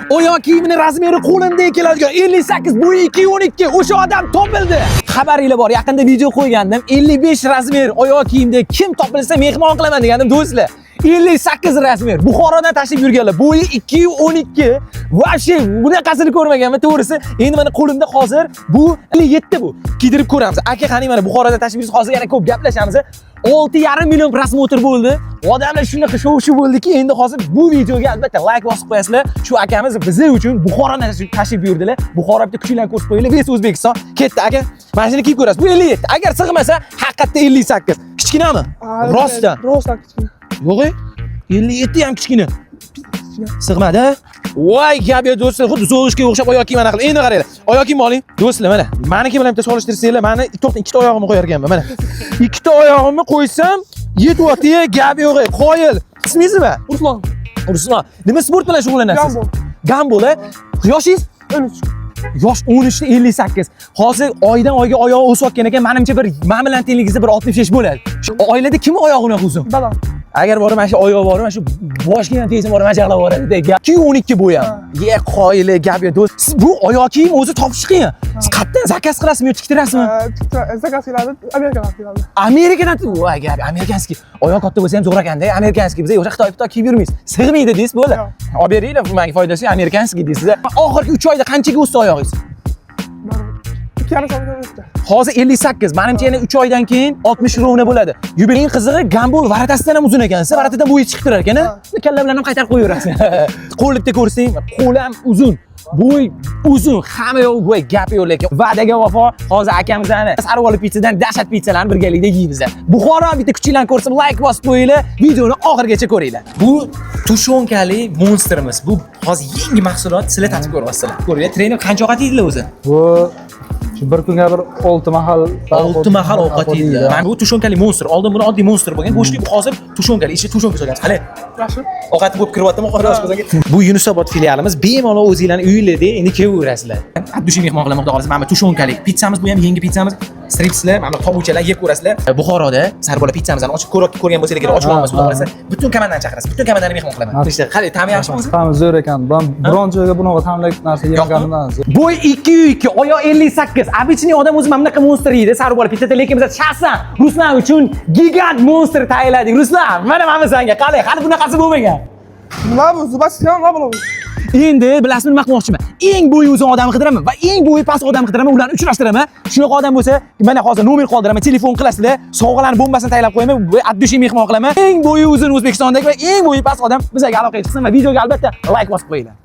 Oyoq kiyimini razmeri qo'limda keladigan 58 bo'yi 212 o'sha odam topildi. Xabaringlar bor, yaqinda video qo'ygandim. 55 razmer oyoq kiyimda kim topilsa mehmon qilaman degandim do'stlar. 58 razmer. Buxorodan tashib yurganlar. Bo'yi 212. Vobshe bunaqasini ko'rmaganman, to'g'risi. Endi mana qo'limda hozir bu 57 bu. Kiydirib ko'ramiz. Aka, qani mana Buxorodan tashib yursiz, hozir yana ko'p gaplashamiz. 6,5 million prosmotr bo'ldi. Odamlar shunaqa shov-shu bo'ldiki, endi hozir bu videoga albatta like bosib qo'yasizlar. Shu akamiz bizlar uchun Buxorodan tashib yurdilar. Buxoroda kuchinglarni ko'rsatib qo'yinglar. Ves O'zbekiston. Ketdi aka. Mana shuni kiyib ko'rasiz. Bu 57. Agar sig'masa, haqiqatda 58. Kichkinami? Rostdan. Rostdan kichkina. Yo'q-e? 57 ham kichkina. Sig'madi. Voy, gap yo'q do'stlar, xuddi zo'lishga o'xshab oyoq kiyim anaqa. Endi qaranglar. Oyoq kiyim oling. Do'stlar, mana. Meniki bilan bitta solishtirsanglar, meni ikkita oyog'imni qo'yar ekanman, mana. Ikkita oyog'imni qo'ysam, yetyapti, gap yo'q. Qoyil. Ismingiz nima? Ruslan. Ruslan. Nima sport bilan shug'ullanasiz? Gambol. Gambol, Yoshingiz? 13. Yosh 13 da 58. Hozir oydan oyga oyog'i o'sayotgan ekan, menimcha bir men bilan tengligingizda bir 65 bo'ladi. Shu oilada kim oyog'ini uzun? Dadam. Agar bor mana shu oyoq bor, mana shu boshga ham tegsa bor, mana jag'lab boradi. 212 bo'yi ham. Ye qoyili gap yo'q do'st. Siz bu oyoq kiyim o'zi topish qiyin. Siz qayerdan zakaz qilasizmi yo tiktirasizmi? Zakaz qiladi, Amerikadan keladi. Amerikadan, voy gap, amerikanskiy. Oyoq katta bo'lsa ham zo'r ekanda, amerikanskiy. Biz o'sha Xitoy kiyib yurmaymiz. Sig'maydi deysiz, bo'ldi. Olib beringlar, menga foydasi amerikanskiy deysiz. Oxirgi 3 oyda qanchaga o'sdi oyog'ingiz? 2,5 so'mga o'sdi. Hozir 58, menimcha yana 3 oydan keyin 60 rovna bo'ladi. Eng qizig'i Gambol varatasidan ham uzun ekan. Siz varatadan bo'yi chiqib turar ekan, kalla bilan ham qaytarib qo'yaverasiz. Qo'llikda ko'rsang, qo'li ham uzun. Bo'y uzun, hamma yo'q bo'y, gap yo'q lekin. Va'daga vafo. Hozir akamizdan Sarvoli pizzadan dahshat pizzalarni birgalikda yeymiz. Buxoro bitta kuchinglarni ko'rsam, like bosib qo'yinglar, videoni oxirigacha ko'ringlar. Bu tushonkali monsterimiz. Bu hozir yangi mahsulot, sizlar tatib ko'ryapsizlar. Ko'ringlar, trener qancha ovqat yeydilar o'zi? Bu bir kunga bir 6 mahal 6 mahal ovqat yeydilar. Mana bu tushonkali monster. Oldin buni oddiy monster bo'lgan, go'shtli, bu hozir tushonkali, ichi tushonka so'yapti. Qani? Yaxshi. Ovqatni bo'lib kiryaptimi? Bu Yunusobod filialimiz. Bemalol o'zingizlarning uyinglarda endi kelaverasizlar. Abdushiy mehmon qilaman, xudo xolasa. Mana tushonkali pizzamiz, bu ham yangi pizzamiz. Stripslar, mana tovuchalar yeb ko'rasizlar. Buxoroda Sarbola pizzamizni ochib ko'rgan bo'lsangiz kerak, ochib olmasiz, xudo xolasa. Butun komandan chaqirasiz. Butun komandani mehmon qilaman. Qani, ta'mi yaxshimi o'zi? Ta'mi zo'r ekan. Biron joyga bunaqa ta'mlik narsa yeganimdan. Bo'y 202, oyoq 58. Обычный odam o'zi mana bunaqa monster yeydi, Sarbola pizzada, lekin biz shaxsan Ruslan uchun gigant monster tayyorladik. Ruslan, mana senga qalay, hali bunaqasi bo'lmagan. Nima bu? Zubasyan, nima bu? Endi bilasizmi nima qilmoqchiman? Eng bo'yi uzun odamni qidiraman va eng bo'yi past odamni qidiraman, ularni uchrashtiraman. Shunaqa odam bo'lsa, mana hozir nomer qoldiraman, telefon qilasizlar, sovg'alarni bombasini tayyorlab qo'yaman, Abdushiy mehmon qilaman. Eng bo'yi uzun O'zbekistondagi va eng bo'yi past odam bizga aloqaga chiqsin va videoga albatta like bosib qo'yinglar.